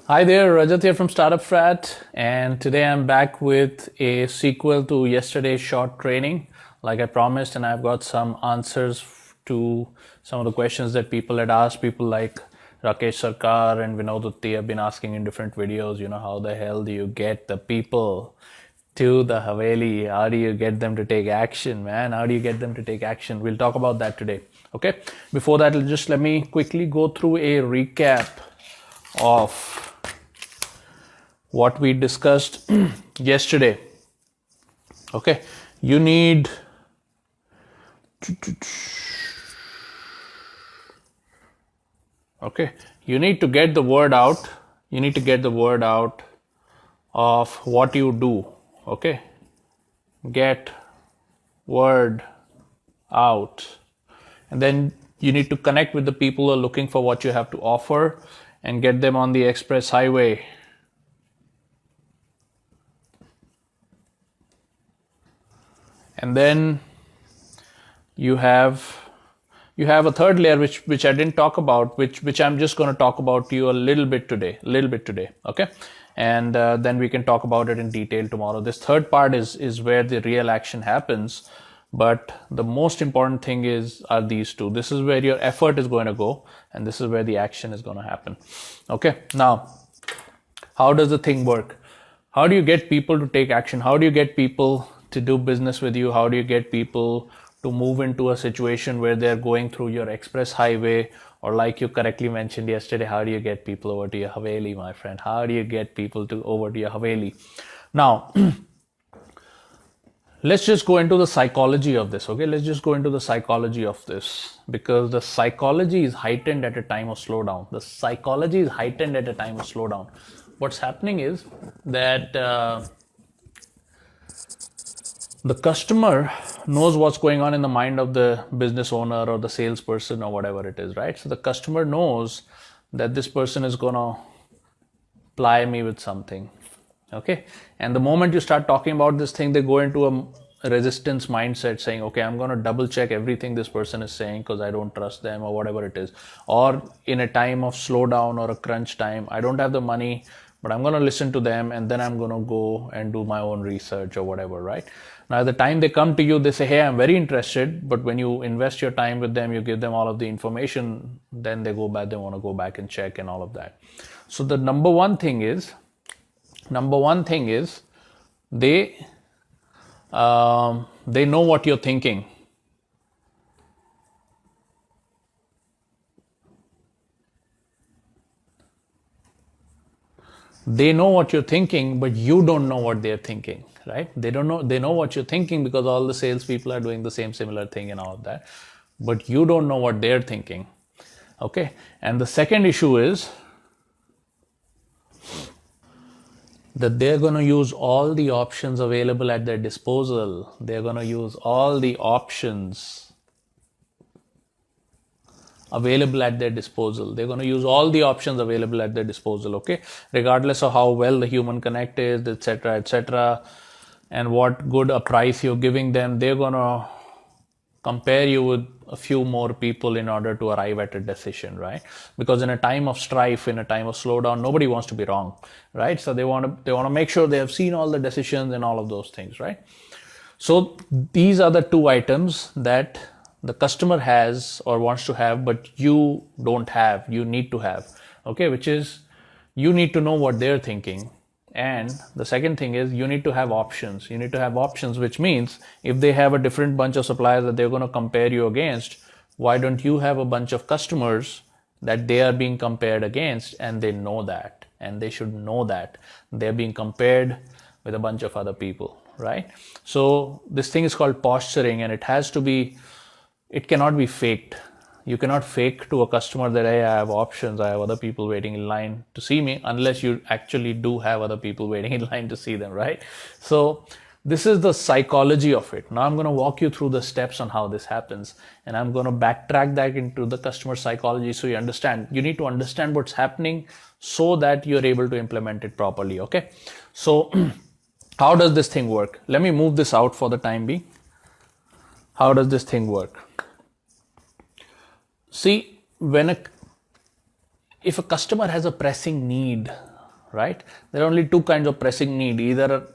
Hi there, Rajat here from StartupFrat, and today I'm back with a sequel to yesterday's short training, like I promised, and I've got some answers to some of the questions that people had asked. People like Rakesh Sarkar and Vinod Utti have been asking in different videos, how the hell do you get the people to the Haveli? How do you get them to take action, man? How do you get them to take action? We'll talk about that today, okay? Before that, just let me quickly go through a recap of what we discussed yesterday. Okay, you need to get the word out. You need to get the word out of what you do. Okay, get word out, and then you need to connect with the people who are looking for what you have to offer and get them on the express highway. And then you have a third layer which I didn't talk about, which I'm just going to talk about to you a little bit today, okay? And then we can talk about it in detail tomorrow. This third part is where the real action happens, but the most important thing are these two. This is where your effort is going to go, and this is where the action is going to happen. Okay, now how does the thing work? How do you get people to take action? How do you get people to do business with you? How do you get people to move into a situation where they're going through your express highway? Or like you correctly mentioned yesterday, how do you get people over to your Haveli, my friend? How do you get people over to your Haveli? Now, let's just go into the psychology of this, okay? Let's just go into the psychology of this, because the psychology is heightened at a time of slowdown. What's happening is that the customer knows what's going on in the mind of the business owner or the salesperson or whatever it is, right? So the customer knows that this person is going to ply me with something, okay? And the moment you start talking about this thing, they go into a resistance mindset saying, okay, I'm going to double check everything this person is saying because I don't trust them or whatever it is. Or in a time of slowdown or a crunch time, I don't have the money, but I'm going to listen to them and then I'm going to go and do my own research or whatever, right? Now, at the time they come to you, they say, hey, I'm very interested. But when you invest your time with them, you give them all of the information, then they go back, they want to go back and check and all of that. So the number one thing is they know what you're thinking. They know what you're thinking, but you don't know what they're thinking, right? They know what you're thinking because all the salespeople are doing the same similar thing and all of that, but you don't know what they're thinking, okay? And the second issue is that they're going to use all the options available at their disposal. They're going to use all the options available at their disposal. They're going to use all the options available at their disposal, okay? Regardless of how well the human connect is, etc., and what good a price you're giving them, they're going to compare you with a few more people in order to arrive at a decision, right? Because in a time of strife, in a time of slowdown, nobody wants to be wrong, right? So they want to make sure they have seen all the decisions and all of those things, right? So these are the two items that the customer has or wants to have, but you don't have, you need to have, okay? Which is, you need to know what they're thinking. And the second thing is, you need to have options. You need to have options, which means if they have a different bunch of suppliers that they're going to compare you against, why don't you have a bunch of customers that they are being compared against, and they know that, and they should know that they're being compared with a bunch of other people, right? So this thing is called posturing, and it cannot be faked. You cannot fake to a customer that, hey, I have options, I have other people waiting in line to see me, unless you actually do have other people waiting in line to see them, right? So this is the psychology of it. Now I'm going to walk you through the steps on how this happens, and I'm going to backtrack that into the customer psychology so you understand. You need to understand what's happening so that you're able to implement it properly, okay? So how does this thing work? Let me move this out for the time being. How does this thing work? See, if a customer has a pressing need right? There are only two kinds of pressing need. Either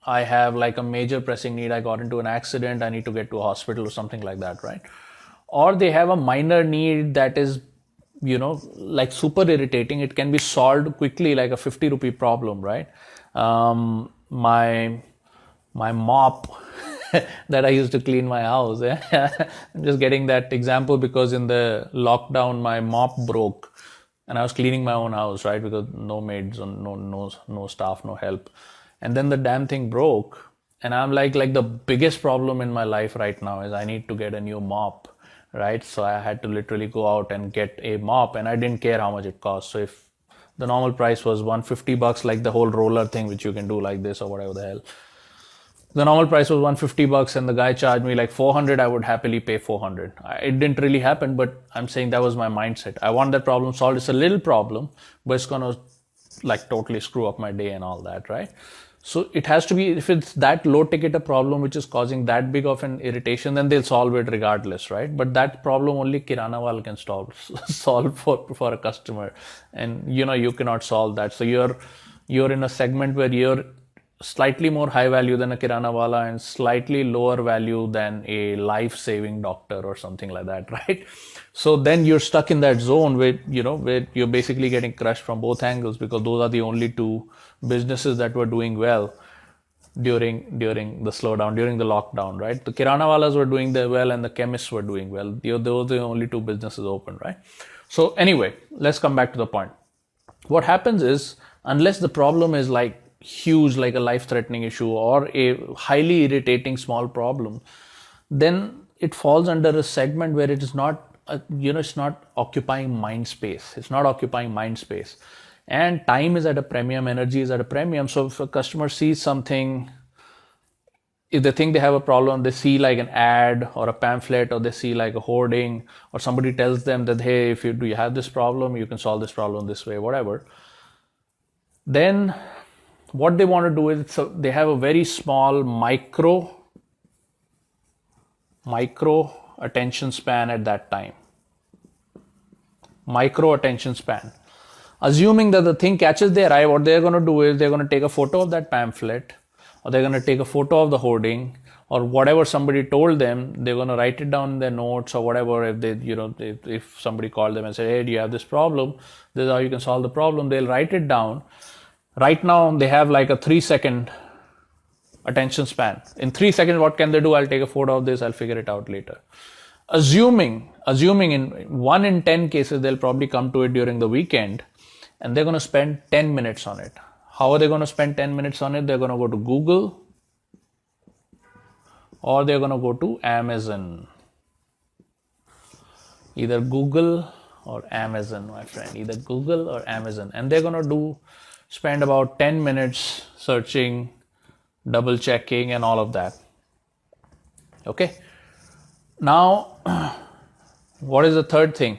I have like a major pressing need, I got into an accident, I need to get to a hospital or something like that, right? Or they have a minor need that is, like super irritating. It can be solved quickly, like a 50 rupee problem, right? My mop that I used to clean my house. I'm just getting that example because in the lockdown, my mop broke and I was cleaning my own house, right? Because no maids, no staff, no help. And then the damn thing broke. And I'm like the biggest problem in my life right now is I need to get a new mop, right? So I had to literally go out and get a mop, and I didn't care how much it cost. So if the normal price was $150, like the whole roller thing, which you can do like this or whatever the hell, the normal price was $150 and the guy charged me like 400, I would happily pay 400. It didn't really happen, but I'm saying that was my mindset. I want that problem solved. It's a little problem, but it's going to like totally screw up my day and all that, right? So it has to be, if it's that low ticket a problem which is causing that big of an irritation, then they'll solve it regardless, right? But that problem only kirana wala can solve for a customer, and you cannot solve that. So you're in a segment where you're slightly more high value than a kirana wala and slightly lower value than a life-saving doctor or something like that, right? So then you're stuck in that zone where you're basically getting crushed from both angles, because those are the only two businesses that were doing well during the slowdown, during the lockdown, right? The kirana walas were doing well and the chemists were doing well. Those are the only two businesses open, right? So anyway, let's come back to the point. What happens is, unless the problem is like huge, like a life-threatening issue or a highly irritating small problem, then it falls under a segment where it is not it's not occupying mind space. It's not occupying mind space. And time is at a premium, energy is at a premium. So if a customer sees something, if they think they have a problem, they see like an ad or a pamphlet, or they see like a hoarding, or somebody tells them that, hey, if you have this problem, you can solve this problem this way, whatever. Then what they want to do is, so they have a very small micro attention span at that time. Micro attention span. Assuming that the thing catches their eye, what they're going to do is they're going to take a photo of that pamphlet, or they're going to take a photo of the hoarding, or whatever somebody told them. They're going to write it down in their notes or whatever. If they, if somebody called them and said, hey, do you have this problem? This is how you can solve the problem. They'll write it down. Right now, they have like a 3-second attention span. In 3 seconds, what can they do? I'll take a photo of this. I'll figure it out later. Assuming in 1 in 10 cases, they'll probably come to it during the weekend, and they're going to spend 10 minutes on it. How are they going to spend 10 minutes on it? They're going to go to Google, or they're going to go to Amazon. Either Google or Amazon, my friend. Either Google or Amazon. And they're going to spend about 10 minutes searching, double checking, and all of that. Okay. Now, what is the third thing?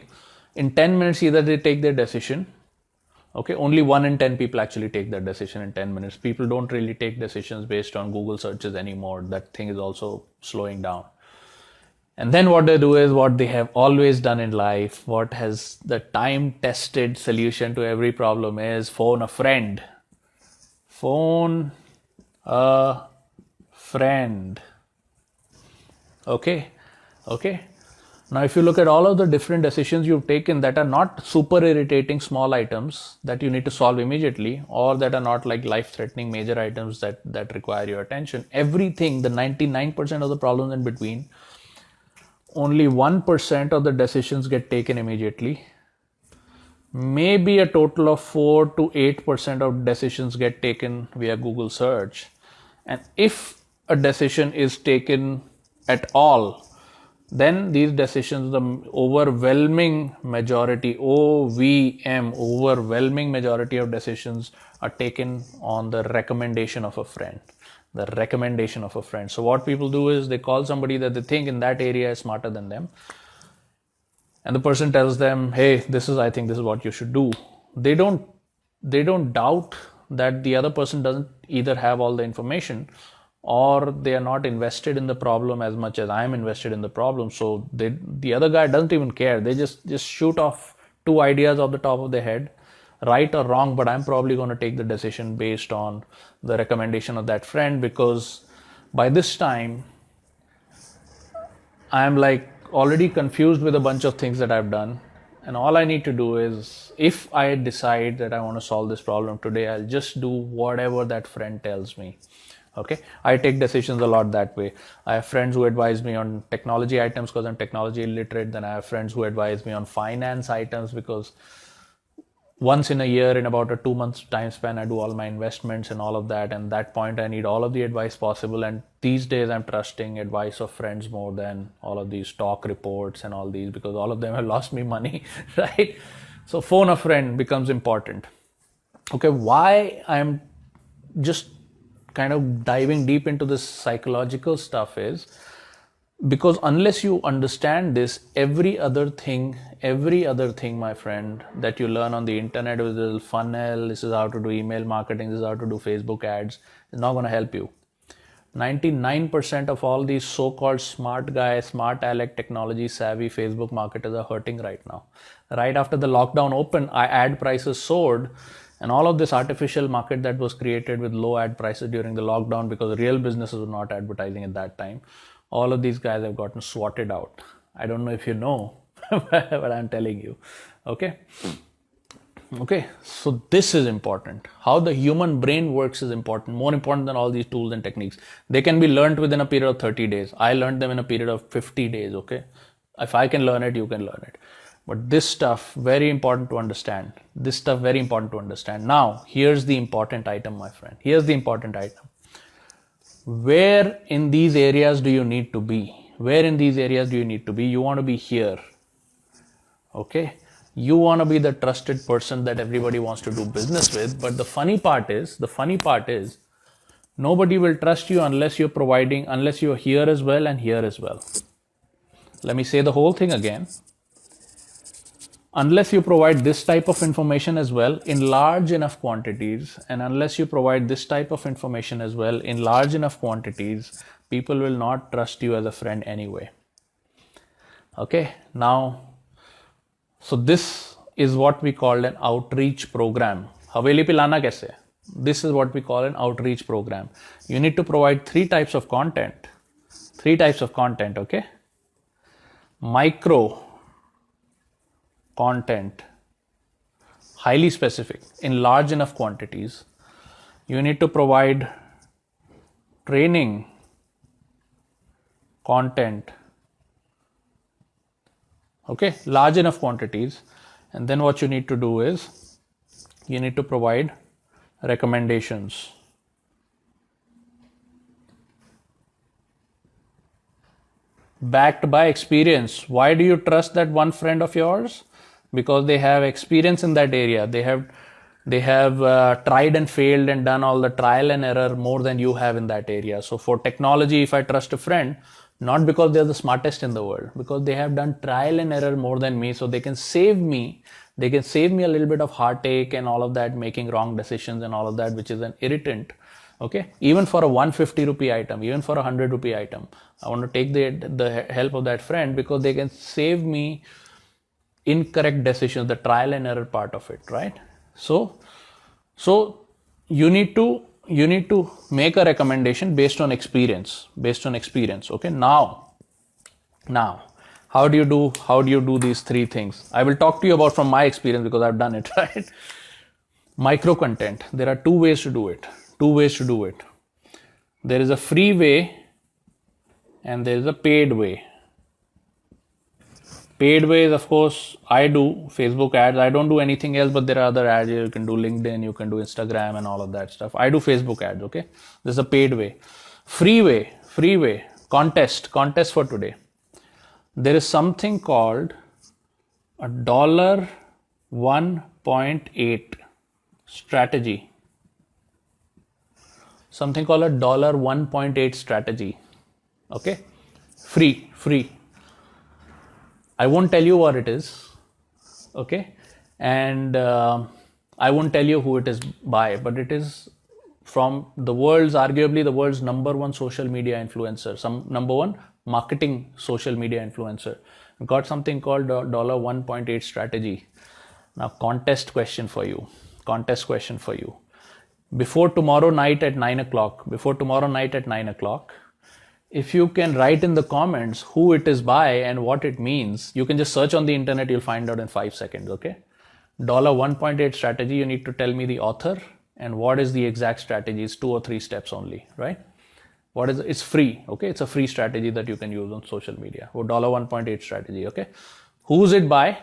In 10 minutes, either they take their decision. Okay. Only 1 in 10 people actually take their decision in 10 minutes. People don't really take decisions based on Google searches anymore. That thing is also slowing down. And then what they do is what they have always done in life, what has the time-tested solution to every problem is phone a friend. Phone a friend. Okay. Now, if you look at all of the different decisions you've taken that are not super irritating small items that you need to solve immediately, or that are not like life-threatening major items that require your attention, everything, the 99% of the problems in between, only 1% of the decisions get taken immediately. Maybe a total of 4 to 8% of decisions get taken via Google search. And if a decision is taken at all, then these decisions, the overwhelming majority, overwhelming majority of decisions are taken on the recommendation of a friend. The recommendation of a friend. So what people do is they call somebody that they think in that area is smarter than them. And the person tells them, hey, I think this is what you should do. They don't doubt that the other person doesn't either have all the information, or they are not invested in the problem as much as I'm invested in the problem. So the other guy doesn't even care. They just shoot off 2 ideas off the top of their head. right or wrong, but I'm probably going to take the decision based on the recommendation of that friend, because by this time I'm like already confused with a bunch of things that I've done. And all I need to do is, if I decide that I want to solve this problem today, I'll just do whatever that friend tells me. Okay, I take decisions a lot that way. I have friends who advise me on technology items because I'm technology illiterate. Then I have friends who advise me on finance items because once in a year, in about a 2 months time span, I do all my investments and all of that. And at that point, I need all of the advice possible. And these days, I'm trusting advice of friends more than all of these stock reports and all these, because all of them have lost me money, right? So phone a friend becomes important. Okay, why I'm just kind of diving deep into this psychological stuff is because unless you understand this, every other thing, my friend, that you learn on the internet, with a funnel, this is how to do email marketing, this is how to do Facebook ads, is not going to help you. 99% of all these so-called smart guys, smart aleck, technology savvy Facebook marketers are hurting right now. Right after the lockdown opened, our ad prices soared, and all of this artificial market that was created with low ad prices during the lockdown, because real businesses were not advertising at that time, all of these guys have gotten swatted out. I don't know if you know, but I'm telling you. Okay, so this is important. How the human brain works is important, more important than all these tools and techniques. They can be learned within a period of 30 days. I learned them in a period of 50 days, okay? If I can learn it, you can learn it. But this stuff, very important to understand. Now, here's the important item, my friend. Here's the important item. Where in these areas do you need to be? You want to be here. Okay? You want to be the trusted person that everybody wants to do business with. But the funny part is, nobody will trust you unless you're here as well and here as well. Let me say the whole thing again. Unless you provide this type of information as well in large enough quantities, and unless you provide this type of information as well in large enough quantities, people will not trust you as a friend anyway. Okay, now, so this is what we call an outreach program. Haveli pe lana kaise? This is what we call an outreach program. You need to provide three types of content, okay? Micro content, highly specific, in large enough quantities. You need to provide training content, okay, large enough quantities. And then what you need to do is, you need to provide recommendations. Backed by experience. Why do you trust that one friend of yours? Because they have experience in that area. They have tried and failed and done all the trial and error more than you have in that area. So for technology, if I trust a friend, not because they're the smartest in the world, because they have done trial and error more than me, so they can save me. They can save me a little bit of heartache and all of that, making wrong decisions and all of that, which is an irritant. Okay, even for a 150 rupee item, even for a 100 rupee item, I want to take the help of that friend because they can save me incorrect decisions, the trial and error part of it, right? So you need to make a recommendation based on experience. Okay, now how do you do these three things? I will talk to you about from my experience because I've done it, right? Micro content, there are two ways to do it. There is a free way and there is a paid way. Paid way is, of course, I do Facebook ads. I don't do anything else, but there are other ads. You can do LinkedIn, you can do Instagram and all of that stuff. I do Facebook ads, okay? This is a paid way. Free way, contest for today. There is something called a $1.8 strategy. Something called a $1.8 strategy. Okay? Free. I won't tell you what it is, okay? And I won't tell you who it is by, but it is from arguably the world's number one social media influencer, number one marketing social media influencer. Got something called $1.8 strategy. Now, contest question for you. Before tomorrow night at 9 o'clock, if you can write in the comments who it is by and what it means, you can just search on the internet, you'll find out in 5 seconds, okay? $1.8 strategy, you need to tell me the author and what is the exact strategy. It's 2 or 3 steps only, right? It's free, okay? It's a free strategy that you can use on social media. $1.8 strategy, okay? Who's it by?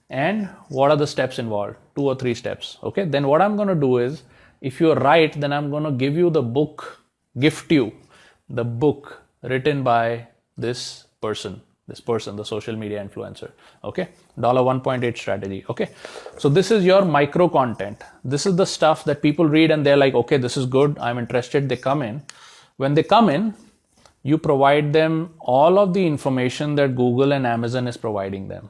And what are the steps involved? 2 or 3 steps, okay? Then what I'm going to do is, if you're right, then I'm going to give you the book, gift you the book written by this person, the social media influencer, okay? $1.8 strategy, okay? So this is your micro content. This is the stuff that people read and they're like, okay, this is good, I'm interested, they come in. When they come in, you provide them all of the information that Google and Amazon is providing them.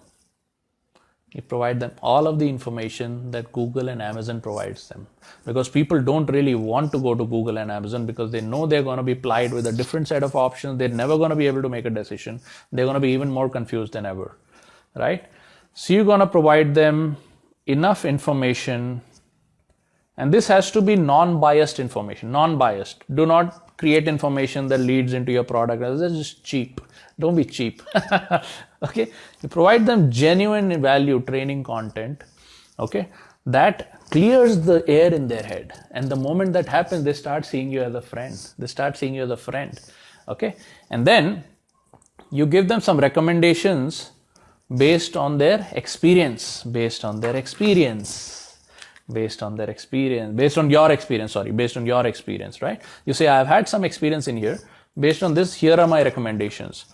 You provide them all of the information that Google and Amazon provides them. Because people don't really want to go to Google and Amazon because they know they're going to be plied with a different set of options. They're never going to be able to make a decision. They're going to be even more confused than ever, right? So you're going to provide them enough information, and this has to be non-biased information, non-biased. Do not create information that leads into your product. That's just cheap. Don't be cheap. Okay, you provide them genuine value training content, okay, that clears the air in their head. And the moment that happens, they start seeing you as a friend. Okay, and then you give them some recommendations based on your experience, right? You say, I've had some experience in here. Based on this, here are my recommendations.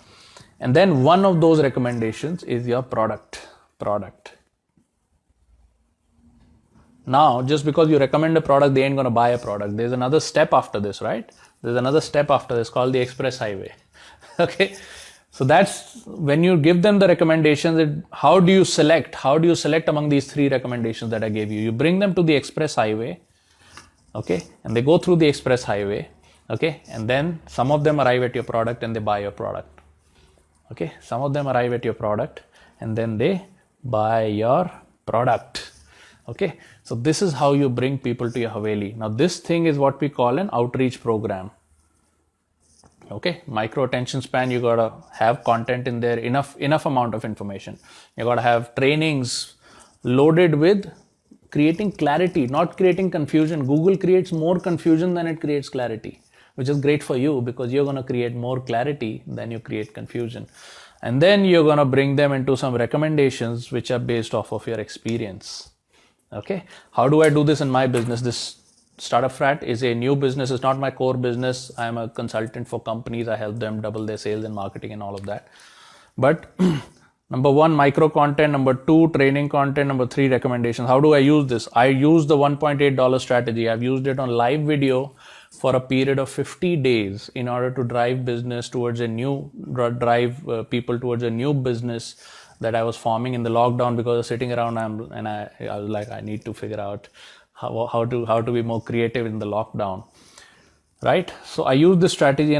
And then one of those recommendations is your product. Now, just because you recommend a product, they ain't going to buy a product. There's another step after this, right? There's another step after this called the express highway. Okay. So that's when you give them the recommendations. How do you select among these 3 recommendations that I gave you? You bring them to the express highway. Okay. And they go through the express highway. Okay. And then some of them arrive at your product and they buy your product. Okay, some of them arrive at your product and then they buy your product. Okay, so this is how you bring people to your Haveli. Now this thing is what we call an outreach program. Okay, micro attention span, you gotta have content in there, enough amount of information. You gotta have trainings loaded with creating clarity, not creating confusion. Google creates more confusion than it creates clarity, which is great for you because you're going to create more clarity than you create confusion. And then you're going to bring them into some recommendations which are based off of your experience. Okay. How do I do this in my business? This StartupFrat is a new business. It's not my core business. I'm a consultant for companies. I help them double their sales and marketing and all of that. But number 1, micro content. Number 2, training content. Number 3, recommendations. How do I use this? I use the $1.8 strategy. I've used it on live video for a period of 50 days in order to drive people towards a new business that I was forming in the lockdown because I was sitting around and I was like, I need to figure out how to be more creative in the lockdown, right? So I use this strategy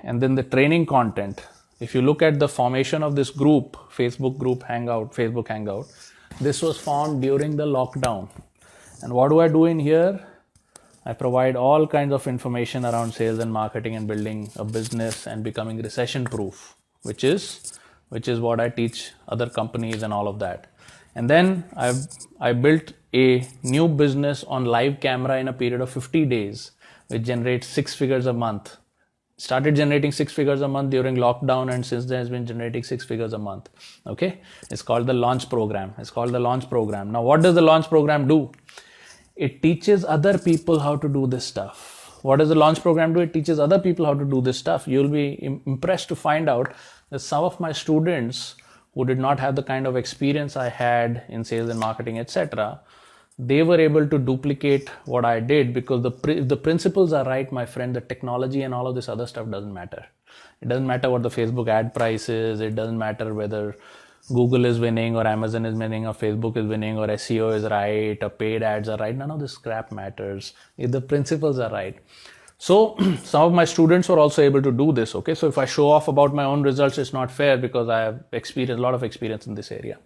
and then the training content. If you look at the formation of this group, Facebook Hangout, this was formed during the lockdown. And what do I do in here? I provide all kinds of information around sales and marketing and building a business and becoming recession proof, which is what I teach other companies and all of that. And then I built a new business on live camera in a period of 50 days, which generates 6 figures a month. Started generating 6 figures a month during lockdown, and since then has been generating 6 figures a month. Okay. It's called the launch program. Now, what does the launch program do? It teaches other people how to do this stuff. What does the launch program do? It teaches other people how to do this stuff. You'll be impressed to find out that some of my students who did not have the kind of experience I had in sales and marketing, etc., they were able to duplicate what I did because the principles are right, my friend. The technology and all of this other stuff doesn't matter. It doesn't matter what the Facebook ad price is. It doesn't matter whether Google is winning or Amazon is winning or Facebook is winning or SEO is right or paid ads are right. None of this crap matters if the principles are right. So some of my students were also able to do this. Okay, so if I show off about my own results, it's not fair because I have a lot of experience in this area.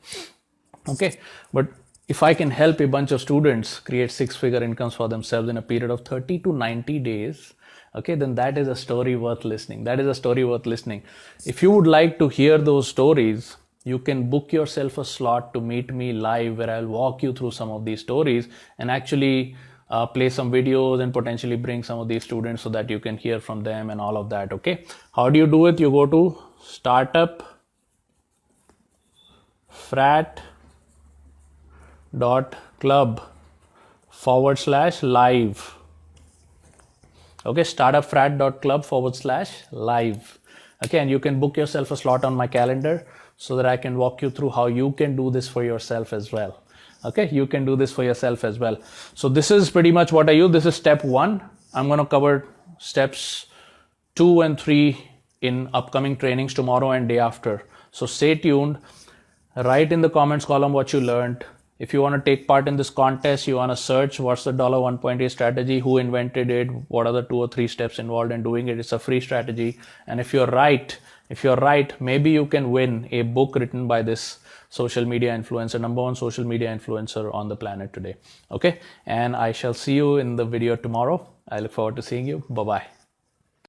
Okay, but if I can help a bunch of students create 6-figure incomes for themselves in a period of 30 to 90 days, okay, then that is a story worth listening. That is a story worth listening. If you would like to hear those stories, you can book yourself a slot to meet me live, where I'll walk you through some of these stories and actually play some videos and potentially bring some of these students so that you can hear from them and all of that. Okay, how do you do it? You go to startupfrat.club/live. Okay, startupfrat.club/live. Okay, and you can book yourself a slot on my calendar so that I can walk you through how you can do this for yourself as well. Okay, you can do this for yourself as well. So this is pretty much what I use. This is step 1. I'm going to cover steps 2 and 3 in upcoming trainings tomorrow and day after. So stay tuned. Write in the comments column what you learned. If you want to take part in this contest, you want to search what's the $1.8 strategy, who invented it, what are the 2 or 3 steps involved in doing it. It's a free strategy. And if you're right, maybe you can win a book written by this social media influencer, number 1 social media influencer on the planet today. Okay, and I shall see you in the video tomorrow. I look forward to seeing you. Bye-bye.